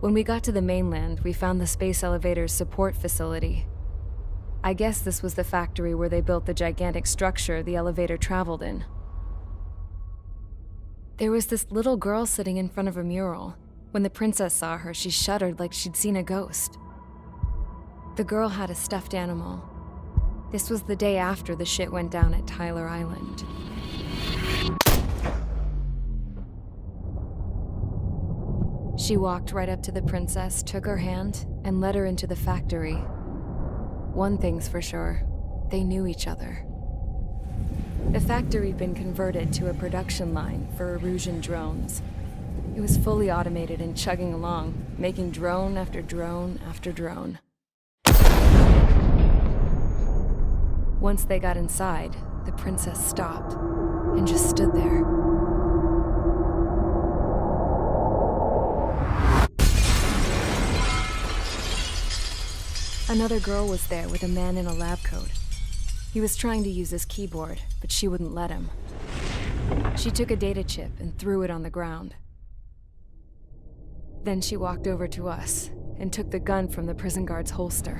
When we got to the mainland, we found the space elevator's support facility. I guess this was the factory where they built the gigantic structure the elevator traveled in. There was this little girl sitting in front of a mural. When the princess saw her, she shuddered like she'd seen a ghost. The girl had a stuffed animal. This was the day after the shit went down at Tyler Island. She walked right up to the princess, took her hand, and led her into the factory. One thing's for sure, they knew each other. The factory had been converted to a production line for Erusian drones. It was fully automated and chugging along, making drone after drone after drone. Once they got inside, the princess stopped and just stood there. Another girl was there with a man in a lab coat. He was trying to use his keyboard, but she wouldn't let him. She took a data chip and threw it on the ground. Then she walked over to us and took the gun from the prison guard's holster.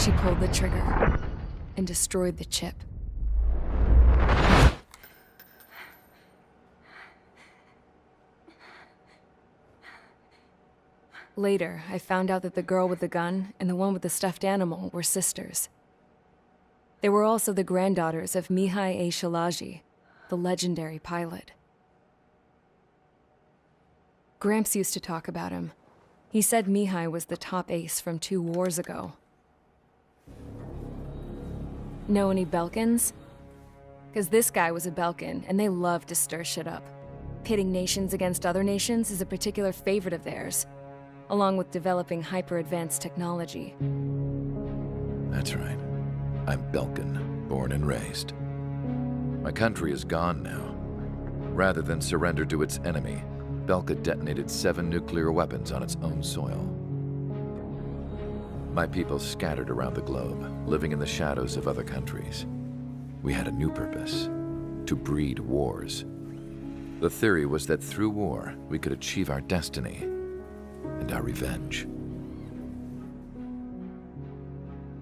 She pulled the trigger and destroyed the chip. Later, I found out that the girl with the gun and the one with the stuffed animal were sisters. They were also the granddaughters of Mihaly Shalaji, the legendary pilot. Gramps used to talk about him. He said Mihaly was the top ace from 2 wars ago. Know any Belkans? Because this guy was a Belkan, and they love to stir shit up. Pitting nations against other nations is a particular favorite of theirs, along with developing hyper-advanced technology. That's right. I'm Belkan, born and raised. My country is gone now. Rather than surrender to its enemy, Belka detonated 7 nuclear weapons on its own soil. My people scattered around the globe, living in the shadows of other countries. We had a new purpose: to breed wars. The theory was that through war, we could achieve our destiny and our revenge.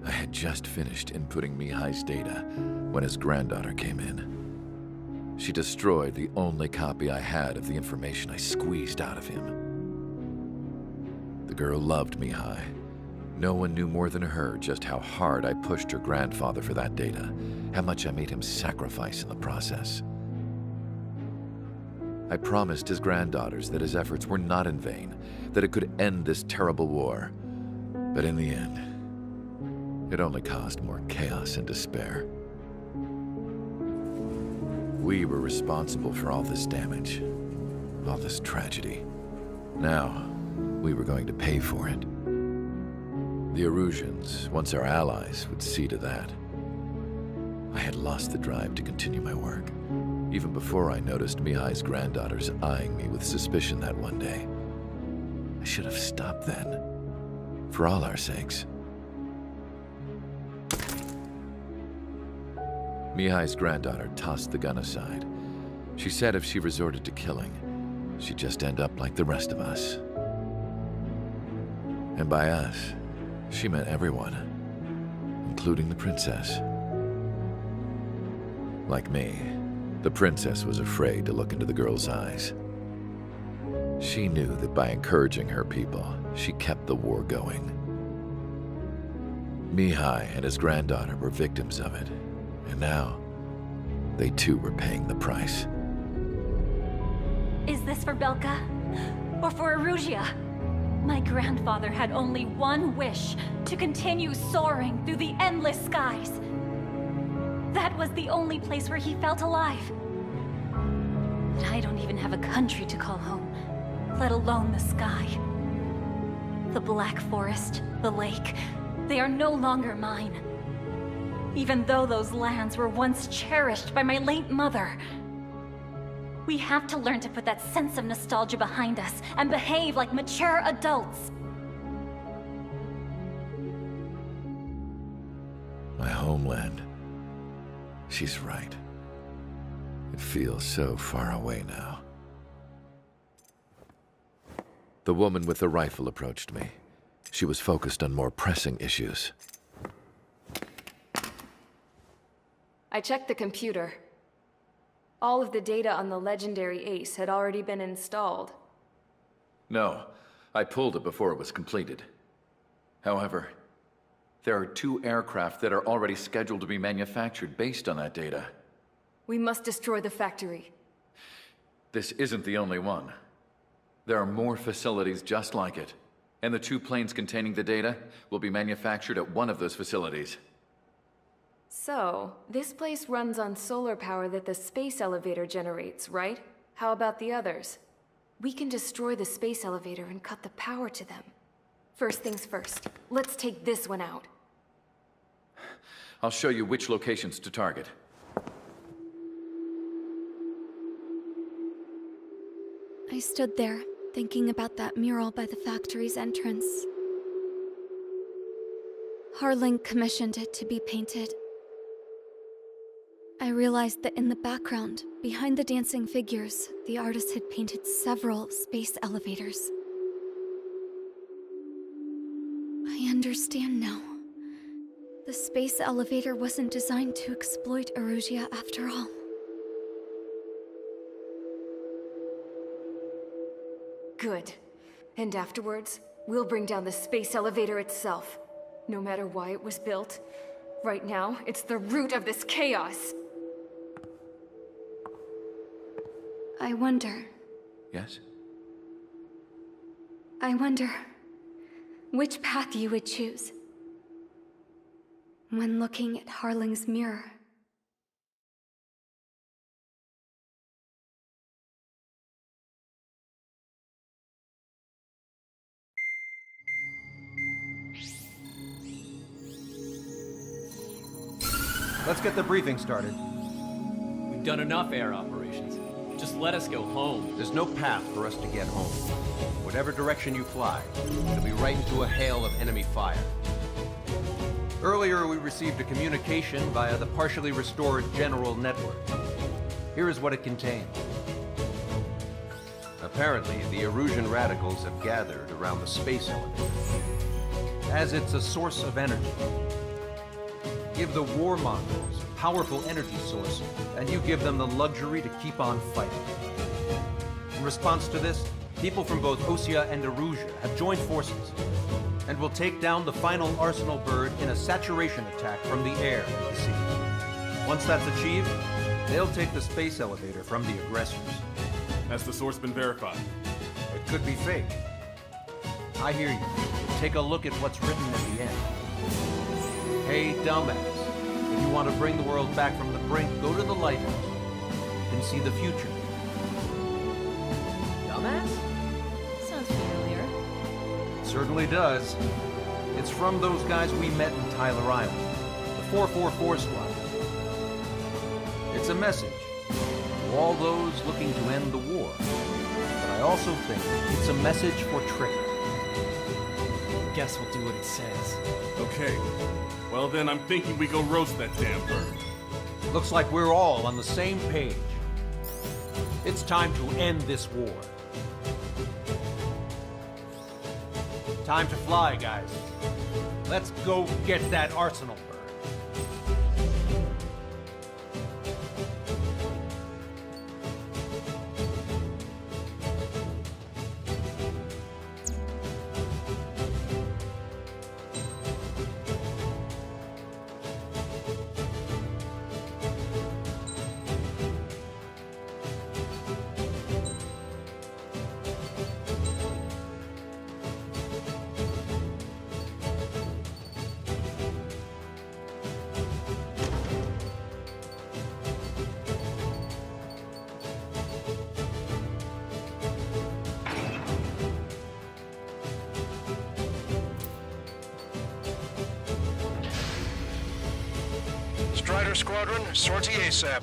I had just finished inputting Mihaly's data when his granddaughter came in. She destroyed the only copy I had of the information I squeezed out of him. The girl loved Mihaly. No one knew more than her just how hard I pushed her grandfather for that data, how much I made him sacrifice in the process. I promised his granddaughters that his efforts were not in vain, that it could end this terrible war. But in the end, it only caused more chaos and despair. We were responsible for all this damage, all this tragedy. Now, we were going to pay for it. The Erusians, once our allies, would see to that. I had lost the drive to continue my work, even before I noticed Mihaly's granddaughters eyeing me with suspicion that one day. I should have stopped then, for all our sakes. Mihaly's granddaughter tossed the gun aside. She said if she resorted to killing, she'd just end up like the rest of us. And by us, she meant everyone, including the princess. Like me, the princess was afraid to look into the girl's eyes. She knew that by encouraging her people, she kept the war going. Mihaly and his granddaughter were victims of it, and now they too were paying the price. Is this for Belka? Or for Euresea? My grandfather had only one wish: to continue soaring through the endless skies. That was the only place where he felt alive. But I don't even have a country to call home, let alone the sky. The Black Forest, the lake, they are no longer mine. Even though those lands were once cherished by my late mother. We have to learn to put that sense of nostalgia behind us and behave like mature adults. My homeland. She's right. It feels so far away now. The woman with the rifle approached me. She was focused on more pressing issues. I checked the computer. All of the data on the legendary Ace had already been installed. No, I pulled it before it was completed. However, there are 2 aircraft that are already scheduled to be manufactured based on that data. We must destroy the factory. This isn't the only one. There are more facilities just like it, and the 2 planes containing the data will be manufactured at one of those facilities. So, this place runs on solar power that the space elevator generates, right? How about the others? We can destroy the space elevator and cut the power to them. First things first, let's take this one out. I'll show you which locations to target. I stood there, thinking about that mural by the factory's entrance. Harling commissioned it to be painted. I realized that in the background, behind the dancing figures, the artist had painted several space elevators. I understand now. The space elevator wasn't designed to exploit Euresea after all. Good. And afterwards, we'll bring down the space elevator itself. No matter why it was built, right now, it's the root of this chaos. I wonder Yes? which path you would choose when looking at Harling's mirror. Let's get the briefing started. We've done enough air operations. Just let us go home. There's no path for us to get home. Whatever direction you fly, it'll be right into a hail of enemy fire. Earlier, we received a communication via the partially restored general network. Here is what it contained. Apparently, the Erusian radicals have gathered around the space elevator, as it's a source of energy. Give the warmongers a powerful energy source, and you give them the luxury to keep on fighting. In response to this, people from both Osea and Euresea have joined forces, and will take down the final Arsenal bird in a saturation attack from the air to the sea. Once that's achieved, they'll take the space elevator from the aggressors. Has the source been verified? It could be fake. I hear you. Take a look at what's written at the end. Hey, dumbass. If you want to bring the world back from the brink, go to the Lighthouse. You can see the future. Dumbass? Sounds familiar. It certainly does. It's from those guys we met in Tyler Island, the 444 Squad. It's a message to all those looking to end the war. But I also think it's a message for Trigger. Guess we'll do what it says. Okay. Well then, I'm thinking we go roast that damn bird. Looks like we're all on the same page. It's time to end this war. Time to fly, guys. Let's go get that Arsenal bird. Strider Squadron, sortie ASAP.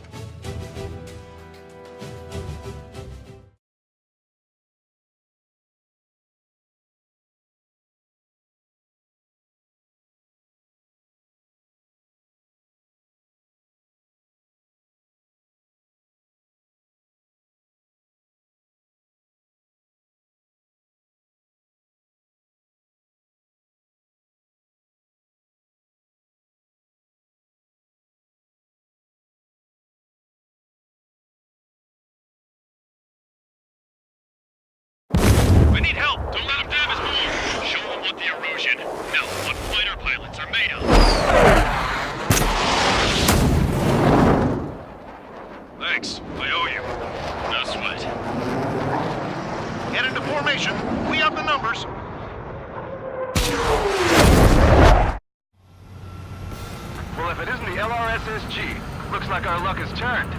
need help. Don't let them damage more. Show them what the erosion, no, what fighter pilots are made of. Thanks. I owe you. No sweat. Get into formation. We have the numbers. Well, if it isn't the LRSSG, looks like our luck has turned.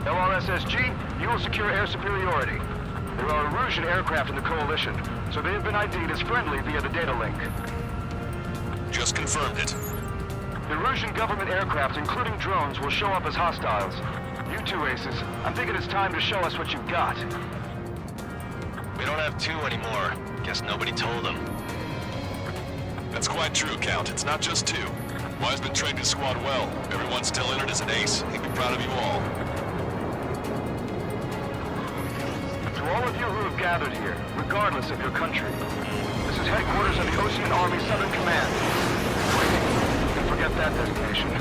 LRSSG, you will secure air superiority. There are Erusian aircraft in the Coalition, so they have been ID'd as friendly via the data link. Just confirmed it. The Erusian government aircraft, including drones, will show up as hostiles. You two aces, I'm thinking it's time to show us what you've got. We don't have two anymore. Guess nobody told them. That's quite true, Count. It's not just two. Wiseman trained his squad well. Everyone's still entered as an ace. He'd be proud of you all. To all of you who have gathered here, regardless of your country, this is headquarters of the Ocean Army Southern Command. Wait, you can forget that designation.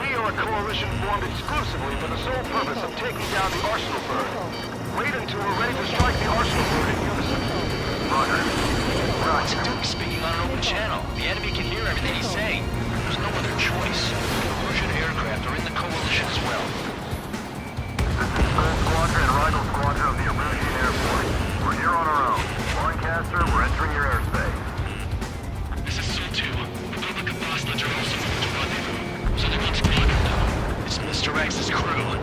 We are a coalition formed exclusively for the sole purpose of taking down the Arsenal Bird. Wait until we're ready to strike the Arsenal Bird in unison. Roger. What's it doing speaking on an open channel? The enemy can hear everything he's saying. There's no other choice. Erusian aircraft are in the Coalition as well. Gold Squadron and Rival Squadron of the Erusian Air Force. We're here on our own. Lancaster, we're entering your airspace. This is Sol 2. Republic of Bosland are also moving to rendezvous, so they want to block them now. It's Mr. X's crew.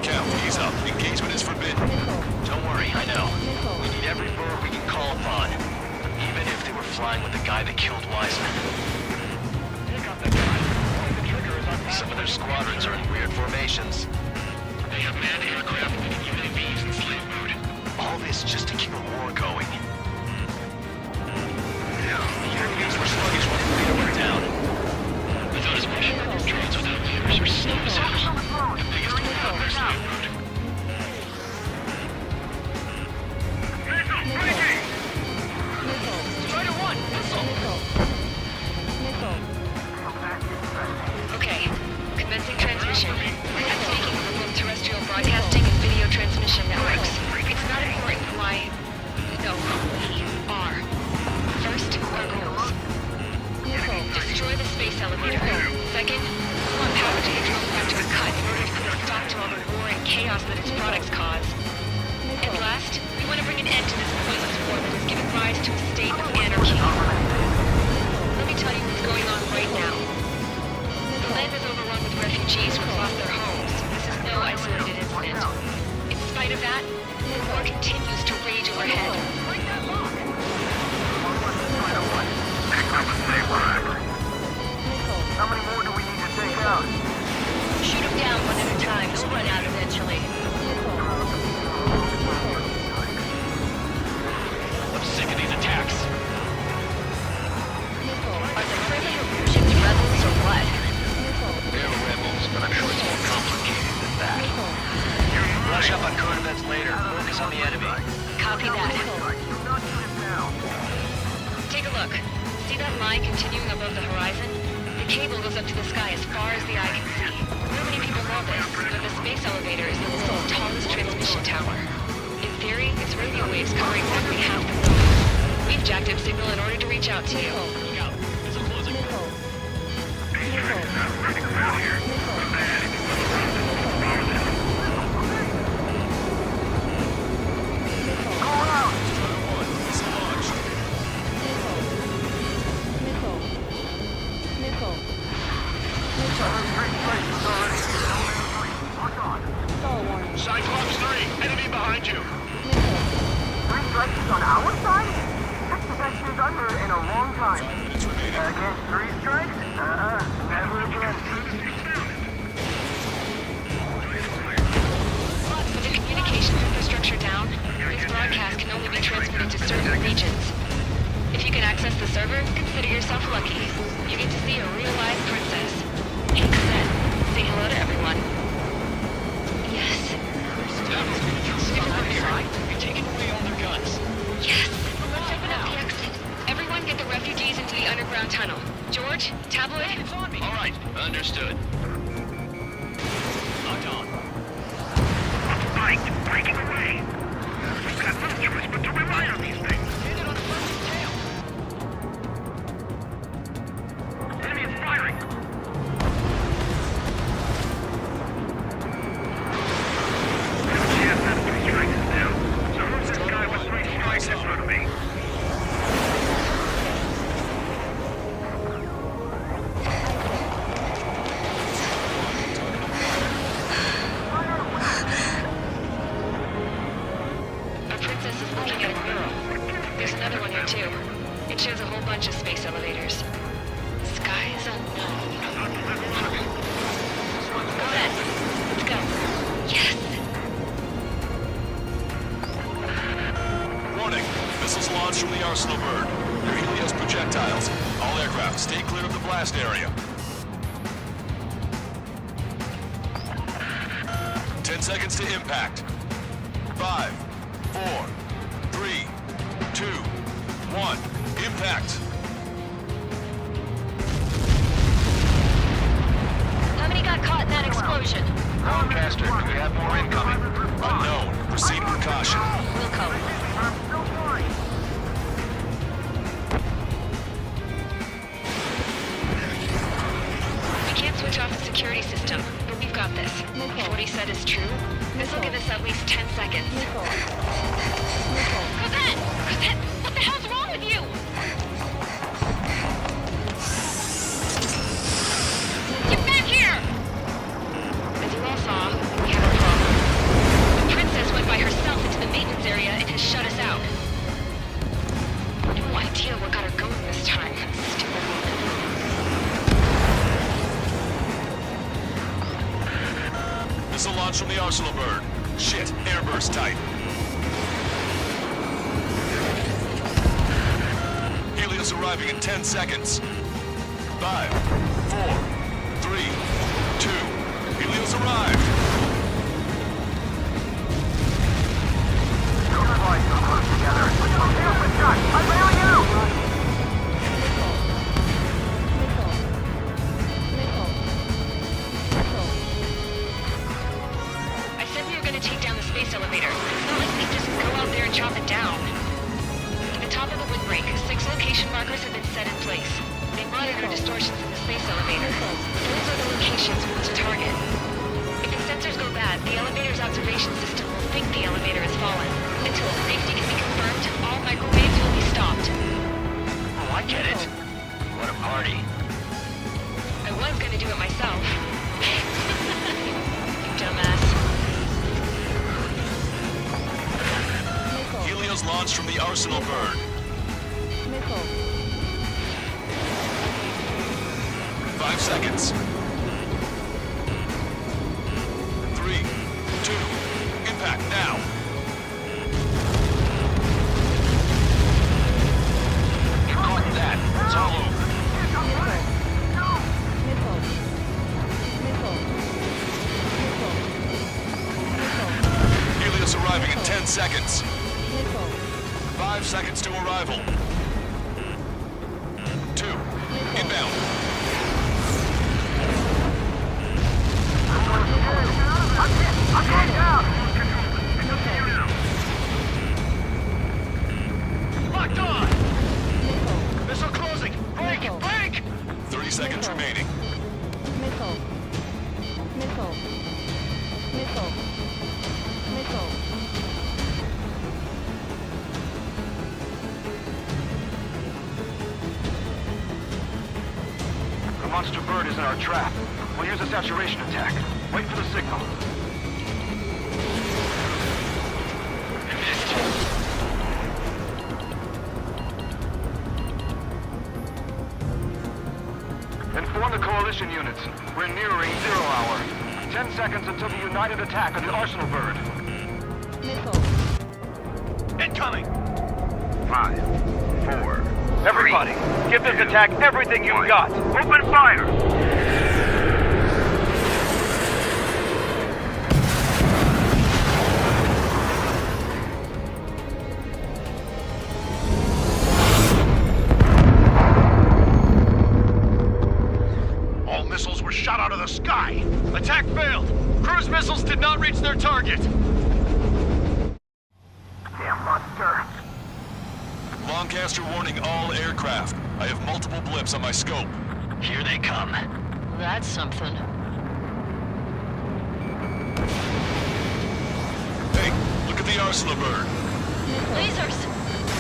Count, ease up. Engagement is forbidden. Don't worry, I know. We need every bird we can call upon. Even if they were flying with the guy that killed Wiseman. Some of their squadrons are in weird formations. They have manned aircraft with UAVs in slave mode. All this just to keep a war going. UAVs were sluggish when the leader went down. I thought as much. Drones without leaders are slow as hell. The biggest weapon in slave mode. Strider 1, missile! Okay, commencing transmission. I'm speaking from both terrestrial broadcasting and video transmission networks. It's not important why... No, we are. First, our goals. Destroy the space elevator. Second, we want power to the drone factory cut in order to put a stop to all the war and chaos that its products cause. And last, we want to bring an end to this pointless war that has given rise to a state of anarchy. Let me tell you what's going on right now. The land is overrun with refugees who have lost their homes. This is no isolated incident. In spite of that, the war continues to rage overhead. How many more do we need to take out? Shoot them down one at a time. They'll run out eventually. I'm sick of these attacks. Are the friendly Erusians rebels or what? They're rebels, but I'm sure it's more complicated than that. Brush up on current events later. Focus on the enemy. Copy that. Take a look. See that line continuing above the horizon? The cable goes up to the sky as far as the eye can see. Not many people know this, but the space elevator is the world's tallest transmission tower. In theory, its radio waves covering roughly half the moon. We've jacked up signal in order to reach out to you. Cyclops 3, enemy behind you. 3 strikes on our side? This possession is under in a long time. Against 3 strikes? Never again. With the communications infrastructure down, this broadcast can only be transmitted to certain regions. If you can access the server, consider yourself lucky. You get to see a real-life princess. Ink said, say hello to everyone. Yes. Stay over here. You're taking away all their guns. Yes. Let's open up the exit. Everyone get the refugees into the underground tunnel. George, Tabloid? It's on me. All right, understood. Locked on. Fight, breaking away. shares a whole bunch of space elevators. Skies unknown. Go ahead. Let's go. Yes! Warning. Missiles launched from the Arsenal bird. They're Helios projectiles. All aircraft, stay clear of the blast area. 10 seconds to impact. 5, 4, 3, 2, 1. Impact. How many got caught in that explosion? Lancaster, do we have more incoming? Unknown. Proceed with caution. We'll cover. We can't switch off the security system, but we've got this. If what he said is true, this will give us at least 10 seconds. Cosette! Cosette! What the hell's wrong with you? Get back here! As you all saw, we have a problem. The princess went by herself into the maintenance area and has shut us out. No idea what got her going this time. Stupid woman. Missile launch from the Arsenal bird. Shit, airburst tight. Helios arriving in 10 seconds. 5, 4, 3, 2. Helios arrived. I said we were going to take down the space elevator. It's not like we can just go out there and chop it down. At the top of the windbreak, 6 location markers have been set in place. They monitor distortions in the space elevator. Those are the locations we want to target. If the sensors go bad, the elevator's observation system will think the elevator has fallen. Until safety can be confirmed, all microwaves will be stopped. Oh, I get it. What a party. I was going to do it myself. You dumbass. Helios launched from the Arsenal bird. 5 seconds. 3, 2, impact now. You caught that. It's all over. Helios arriving in 10 seconds. 5 seconds to arrival. 2, inbound. I'm going down! Locked on! Missile closing! Break! Break! 30 seconds remaining. The monster bird is in our trap. We'll use a saturation attack. Wait for the signal. Inform the coalition units. We're nearing 0 hour. 10 seconds until the united attack on the Arsenal bird. Incoming! 5, 4. Everybody, give this attack everything you've got. Open fire! All missiles were shot out of the sky. Attack failed. Cruise missiles did not reach their target. Damn monster. Lancaster warning all aircraft. I have multiple blips on my scope. Here they come. That's something. Hey, look at the Arsenal bird. Lasers!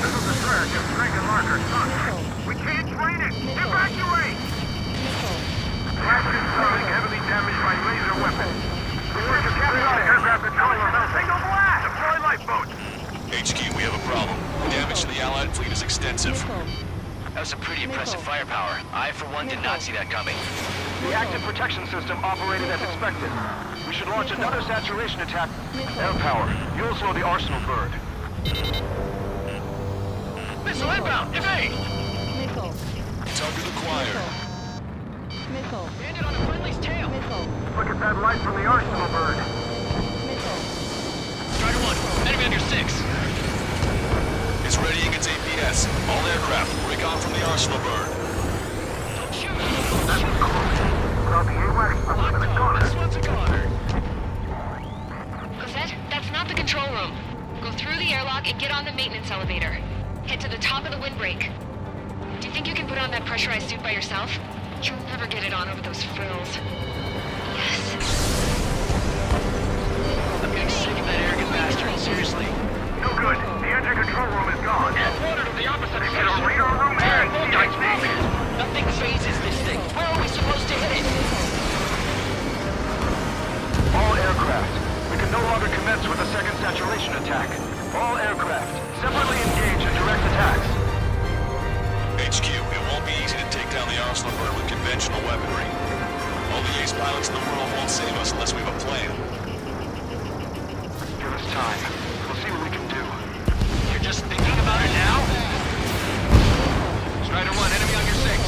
This is the track. It's Frank and Marker. We can't train it. Evacuate! Blast incoming, heavily damaged by laser weapons. Aircraft controller melting. Single blast! Deploy lifeboats. HQ, we have a problem. Damage to the Allied fleet is extensive. That was some pretty impressive firepower. I, for one, did not see that coming. The active protection system operated as expected. We should launch another saturation attack. Air power. You'll slow the Arsenal bird. Missile inbound! Evade! Missile. Target acquired. Missile. Landed on a friendly's tail. Missile. Look at that light from the Arsenal bird. Missile. Strider 1, enemy on your 6. It's readying its APS. All aircraft, recon from the Arsenal bird. Don't shoot! That was close. Without the AWACS, I would have been a goner. This one's a goner. Cosette, that's not the control room. Go through the airlock and get on the maintenance elevator. Head to the top of the windbreak. Do you think you can put on that pressurized suit by yourself? You'll never get it on over those frills. Yes. I'm getting sick of that arrogant bastard, seriously. No good. The engine control room is gone. Add water to the opposite Get a radar room and de-icing. Nothing phases this thing. Where are we supposed to hit it? All aircraft. We can no longer commence with a second saturation attack. All aircraft, separately engage in direct attacks. HQ, it won't be easy to take down the Arsenal bird with conventional weaponry. All the ace pilots in the world won't save us unless we have a plan. Give us time. We'll see what we can do. You're just thinking about it now? Strider 1, enemy on your 6.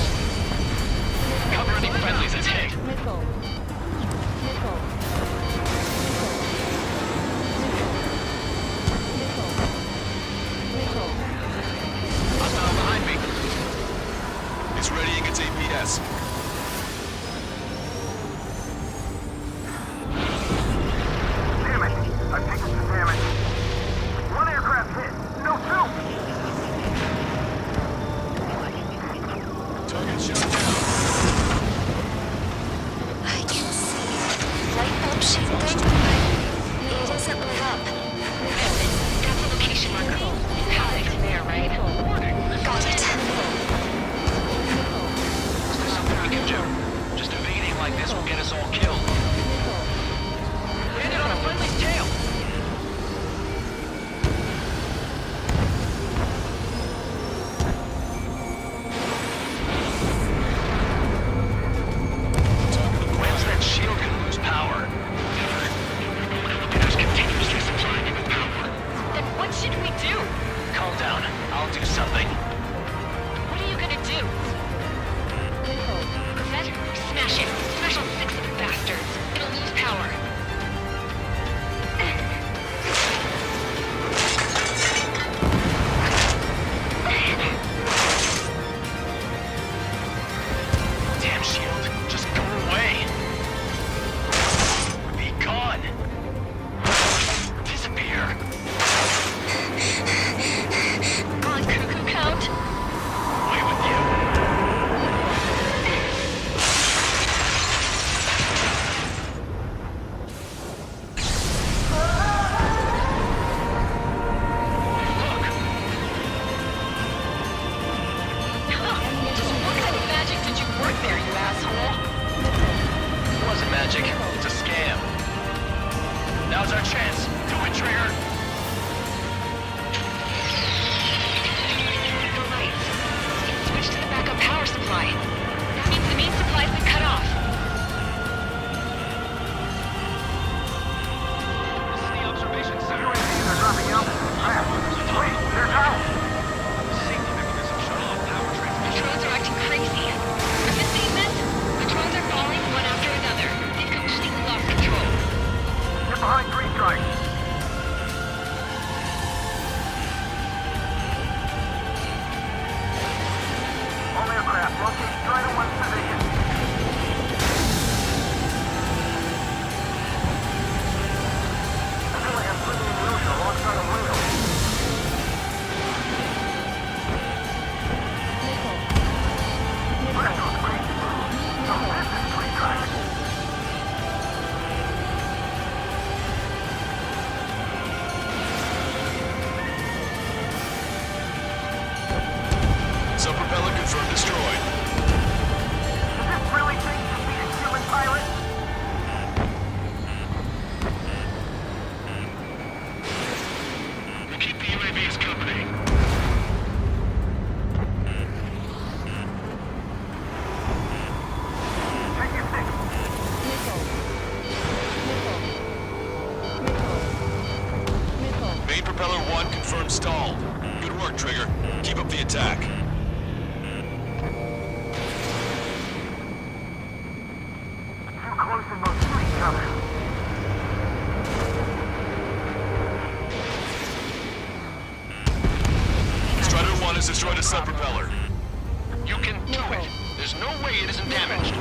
Cover any friendlies that's hit. Missile. Missile. Hostile behind me. It's readying its APS. Damn it. I've taken some damage. One aircraft hit. No, two. Target shot down. I can see light bulb shielding. It doesn't light up. That's the location marker. It's there, right? Got it. Is there something we can do? Just evading like this will get us all killed. Landed on a friendly's tail. When's that shield gonna lose power? It is continuously supplying it with power. Then what should we do? Calm down. I'll do something. What are you gonna do? Cosette, smash it. Smash all 6 of the bastards. It'll lose power. Damn shield. Just go away. Be gone. Disappear. On cuckoo count. Away with you. Just what kind of magic did you work there, you asshole? It wasn't magic. It's a scam. Now's our chance. Do it, Trigger. The lights. It's switched to the backup power supply. That means the main supply's been cut off. This is the observation center. UAVs are dropping out. Fast. Wait, they're out. Safety mechanism shut off power transmission. The drones are acting crazy. Have you seen this? The drones are falling one after another. They've completely lost control. Get behind 3 strikes. All aircraft, locate Strider 1's position. I feel like I'm swimming in the ocean alongside a whale. That was crazy. So this is 3 strikes. Propeller 1 confirmed stalled. Good work, Trigger. Keep up the attack. Too close and most shoot each other. Strider 1 has destroyed a sub-propeller. You can do it. There's no way it isn't damaged.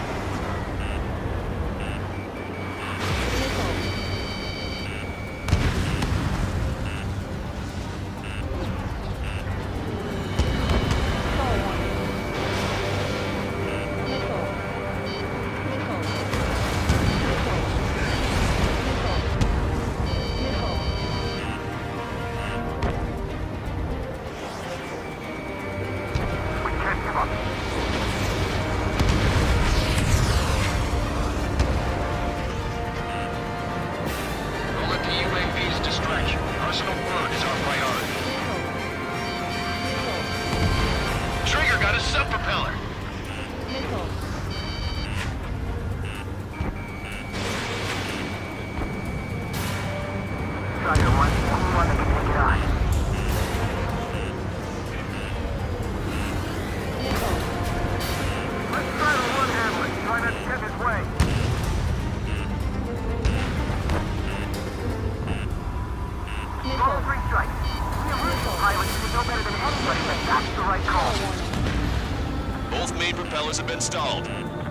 Don't let the UAVs distract you. Personal bird is our priority. Trigger got a sub-propeller. Strider 1, only one that can take it on. Let Strider 1 handle it. Try not to get in his way. Roll 3 strikes. The original pilot should know better than anybody that that's the right call. Both main propellers have been stalled.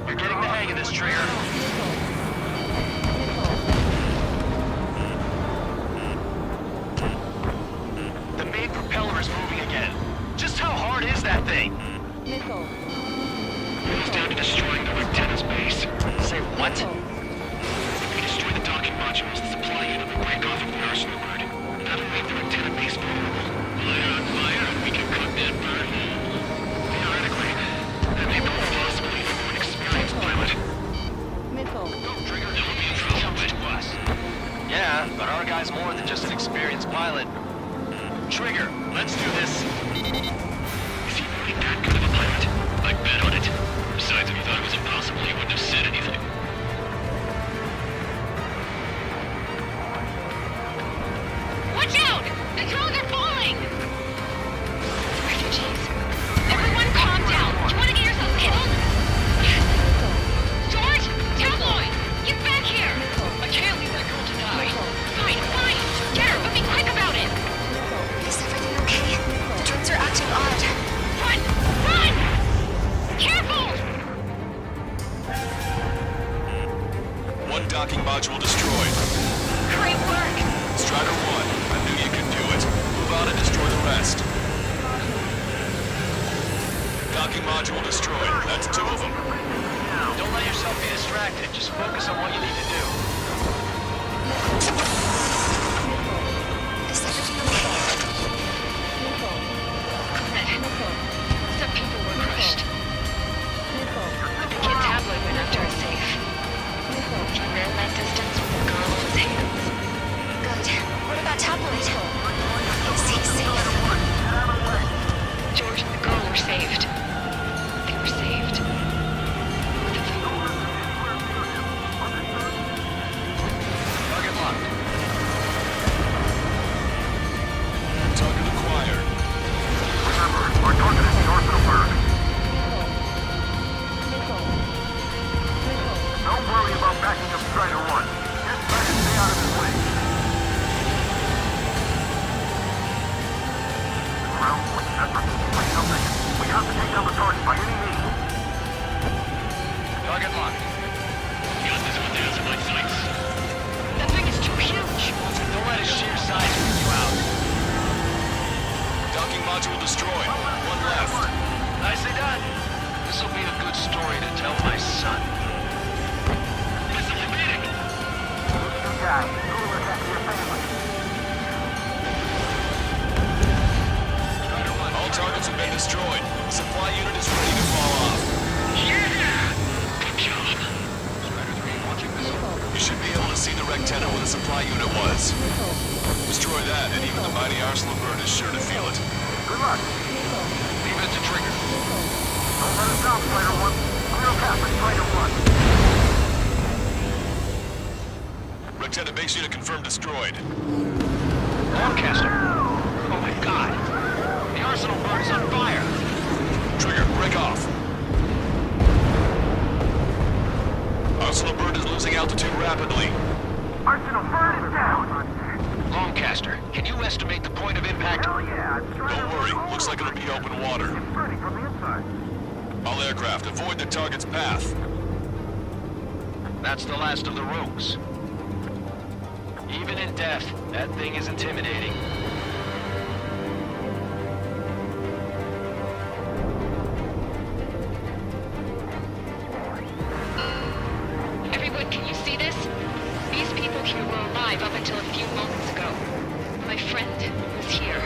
You're getting the hang of this, Trigger. The main propeller is moving again. Just how hard is that thing? Missile. It was down to destroying the antenna's base. Say what? If we destroy the docking modules, the supply unit will break off from the arsenal grid. That'll make the antenna base vulnerable. Fire on fire, and we can cook that bird. Theoretically, that may prove possible even for an experienced pilot. Missile. Trigger, it will be a trouble to us. Yeah, but our guy's more than just an experienced pilot. Trigger, let's do this. Is he really that good of a pilot? I'd bet on it. Besides, if he thought it was impossible, he wouldn't have said anything. Watch out! The drones are falling! Refugees. Everyone calm down. You want to get yourself killed? George! Tabloid! Get back here! I can't leave that girl to die. Fine, fine. Get her, but be quick about it! Is everything okay? The drones are acting odd. Run! Run! Careful! One docking module destroyed. Great work! Strider 1, I knew you could do it. Move on and destroy the rest. Docking module destroyed. That's 2 of them. Don't let yourself be distracted. Just focus on what you need to do. Is everything okay? Good. Some people were crushed. The kid Tabloid went after a safe. He ran that distance with a gun in his hands. Good. What about Tabloid? Is he safe? George and the girl were saved. They were saved. With a phone. Target locked. Target acquired. Remember, our target is the orbital bird. Don't worry about backing up Strider 1. Just try to stay out of his way. Ground point separate. Wait a second. We have to take down the target by any means. Target locked. Got this 1,000 light sights. That thing is too huge. Don't let its sheer size freak you out. Docking module destroyed. One left. Nicely done. This will be a good story to tell my son. Missile evading. You guys, who will attack your family? All targets have been destroyed. The supply unit is ready to fall off. Yeah! Good job. Strider 3 watching this. You should be able to see the rectenna where the supply unit was. Destroy that, and even the mighty Arsenal bird is sure to feel it. Good luck. Leave it to Trigger. Don't let us down, Strider 1. Clear a path for Strider 1. Rectenna base unit confirmed destroyed. Broadcaster. my God! The arsenal bird is on fire! Trigger, break off! Arsenal bird is losing altitude rapidly. Arsenal bird is down! Longcaster, can you estimate the point of impact? Hell yeah, I'm trying Don't worry, looks like it'll be open water. It's burning from the inside. All aircraft, avoid the target's path. That's the last of the rogues. Even in death, that thing is intimidating. Everyone, can you see this? These people here were alive up until a few moments ago. My friend was here.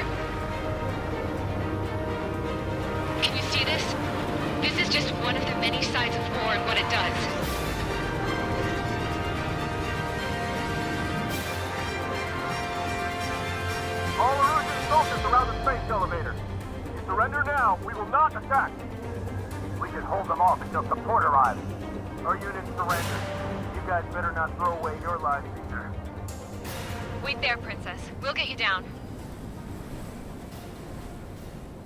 Can you see this? This is just one of the many sides of war and what it does. All Erusian soldiers around the space elevator. If you surrender now, we will not attack. We can hold them off until support arrives. Our units surrender. You guys better not throw away your lives either. Wait there, Princess. We'll get you down.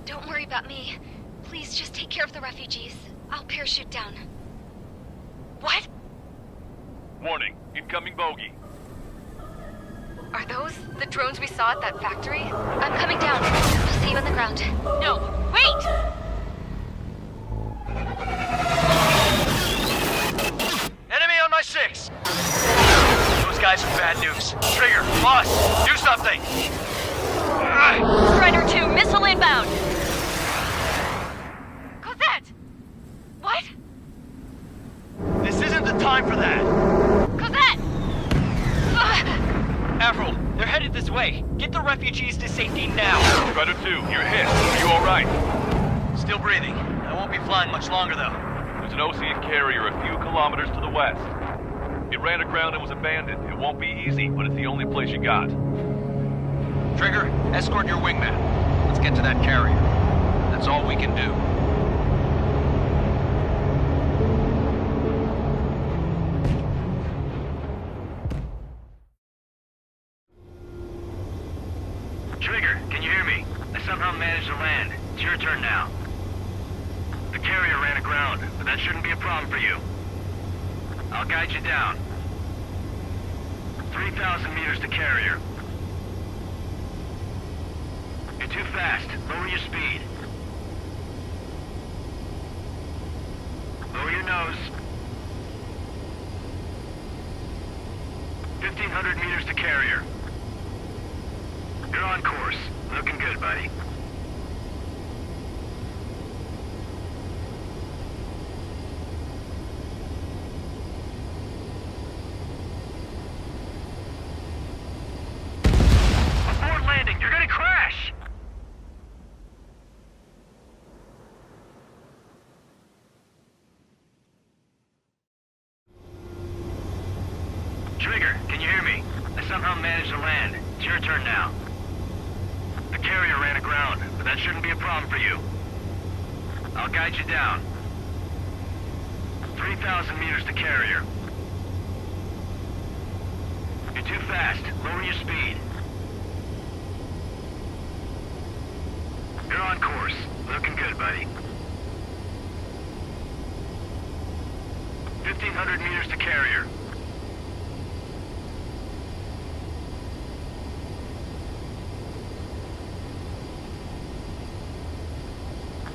Don't worry about me. Please just take care of the refugees. I'll parachute down. What? Warning, incoming bogey. Are those the drones we saw at that factory? I'm coming down. I'll see you on the ground. No, wait! Enemy on my 6! Those guys are bad news. Trigger, boss, do something! Strider 2, missile inbound! Cosette! What? This isn't the time for that! Cosette! Avril, they're headed this way. Get the refugees to safety now. Strider 2, you're hit. Are you alright? Still breathing. I won't be flying much longer, though. There's an Osea carrier a few kilometers to the west. It ran aground and was abandoned. It won't be easy, but it's the only place you got. Trigger, escort your wingman. Let's get to that carrier. That's all we can do. Trigger, can you hear me? I somehow managed to land. It's your turn now. The carrier ran aground, but that shouldn't be a problem for you. I'll guide you down. 3,000 meters to carrier. You're too fast. Lower your speed. Lower your nose. 1,500 meters to carrier. You're on course. Looking good, buddy. Abort landing! You're gonna crash! Trigger, can you hear me? I somehow managed to land. It's your turn now. The carrier ran aground, but that shouldn't be a problem for you. I'll guide you down. 3,000 meters to carrier. You're too fast. Lower your speed. You're on course. Looking good, buddy. 1,500 meters to carrier.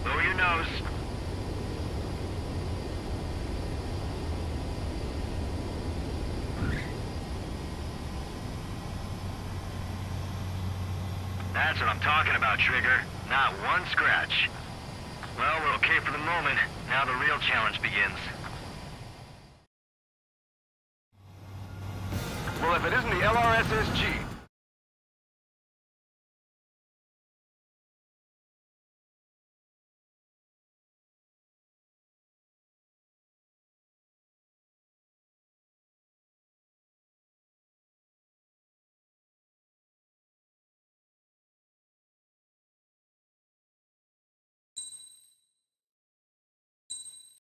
Lower your nose. That's what I'm talking about, Trigger. Not one scratch. Well, we're okay for the moment. Now the real challenge begins. Well, if it isn't the LRSSG,